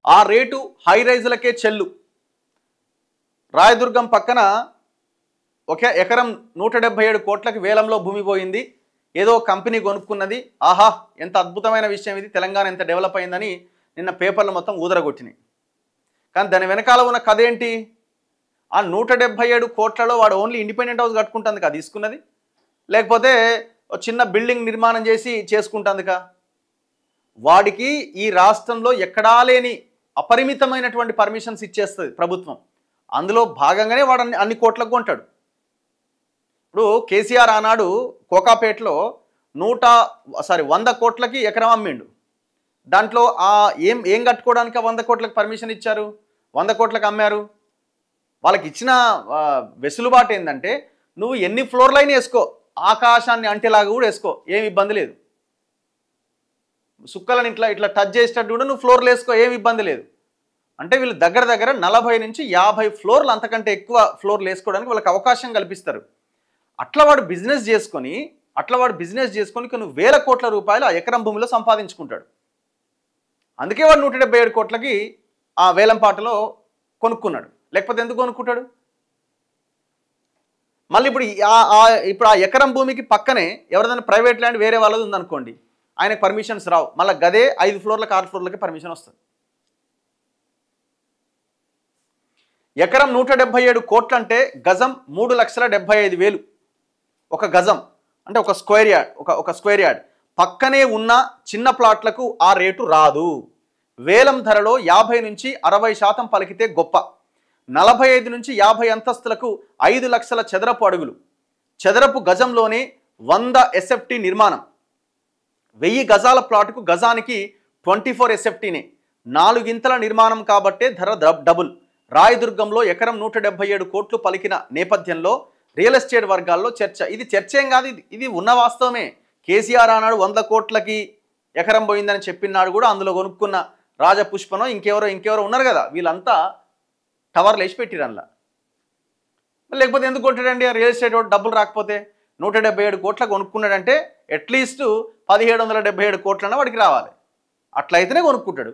ఆ rate high రైజులకే చెల్లు. రాయదుర్గం పక్కన ఒక ఎకరం 177 కోట్లకి వేలంలో భూమి పోయింది. ఏదో కంపెనీ కొనుక్కున్నది. ఆహా, ఎంత అద్భుతమైన విషయం ఇది, తెలంగాణ ఎంత డెవలప్ అయిందని నిన్న పేపర్లు మొత్తం ఊదరగొట్టినాయి. కానీ దాని వెనకాల ఉన్న కథ ఏంటి? ఆ 177 కోట్లలో వాడు ఓన్లీ ఇండిపెండెంట్ హౌస్ కట్టుకుంటుంది కదా తీసుకున్నది, లేకపోతే చిన్న బిల్డింగ్ నిర్మాణం చేసి చేసుకుంటుందిగా. వాడికి ఈ రాష్ట్రంలో ఎక్కడా లేని అపరిమితమైనటువంటి పర్మిషన్స్ ఇచ్చేస్తుంది ప్రభుత్వం. అందులో భాగంగానే వాడు అన్ని కోట్లకు కొంటాడు. ఇప్పుడు కేసీఆర్ ఆనాడు కోకాపేటలో 100 కోట్లకి ఎకరం అమ్మిండు. దాంట్లో ఏం కట్టుకోవడానికి 100 కోట్లకు పర్మిషన్ ఇచ్చారు, 100 కోట్లకు అమ్మారు. వాళ్ళకి ఇచ్చిన వెసులుబాటు ఏంటంటే నువ్వు ఎన్ని ఫ్లోర్లైనా వేసుకో, ఆకాశాన్ని అంటేలాగా కూడా వేసుకో, ఏమి ఇబ్బంది లేదు. సుక్కలను ఇట్లా టచ్ చేసేటట్టు కూడా నువ్వు ఫ్లోర్లు వేసుకో, ఏమి ఇబ్బంది లేదు. అంటే వీళ్ళు దగ్గర 40 నుంచి 50 ఫ్లోర్లు అంతకంటే ఎక్కువ ఫ్లోర్లు వేసుకోవడానికి వాళ్ళకి అవకాశం కల్పిస్తారు. అట్లా వాడు బిజినెస్ చేసుకొని కొన్ని వేల కోట్ల రూపాయలు ఆ ఎకరం భూమిలో సంపాదించుకుంటాడు. అందుకే వాడు 177 కోట్లకి ఆ వేలంపాటలో కొనుక్కున్నాడు. లేకపోతే ఎందుకు కొనుక్కుంటాడు? మళ్ళీ ఇప్పుడు ఆ ఎకరం భూమికి పక్కనే ఎవరిదైనా ప్రైవేట్ ల్యాండ్ వేరే వాళ్ళది ఉందనుకోండి, ఆయనకు పర్మిషన్స్ రావు. మళ్ళీ గదే 5 ఫ్లోర్లకు 6 ఫ్లోర్లకి పర్మిషన్ వస్తుంది. ఎకరం 177 కోట్లు అంటే గజం 3,75,000. ఒక గజం అంటే ఒక స్క్వేర్ యార్డ్. పక్కనే ఉన్న చిన్న ప్లాట్లకు ఆ రేటు రాదు. వేలం ధరలో 50 నుంచి 60% పలికితే గొప్ప. 45 నుంచి 50 అంతస్తులకు 5 లక్షల చదరపు అడుగులు. చదరపు గజంలోనే 100 SFT నిర్మాణం. 1000 గజాల ప్లాటుకు గజానికి 24 SFTనే. 4 ఇంతల నిర్మాణం కాబట్టే ధర డబుల్. రాయదుర్గంలో ఎకరం 177 కోట్లు పలికిన నేపథ్యంలో రియల్ ఎస్టేట్ వర్గాల్లో చర్చ. ఇది చర్చ ఏం కాదు, ఇది ఉన్న వాస్తవమే. కేసీఆర్ అన్నాడు 100 కోట్లకి ఎకరం పోయిందని చెప్పినాడు కూడా. అందులో కొనుక్కున్న రాజపుష్పనో ఇంకెవరో ఉన్నారు కదా, వీళ్ళంతా టవర్లు వేసి పెట్టిరు అందులో. లేకపోతే ఎందుకు కొట్టాడండి? రియల్ ఎస్టేట్ డబ్బులు రాకపోతే 177 కోట్ల కొనుక్కున్నాడంటే అట్లీస్ట్ 1777 కోట్లన్నా వాడికి రావాలి. అట్లయితేనే కొనుక్కుంటాడు.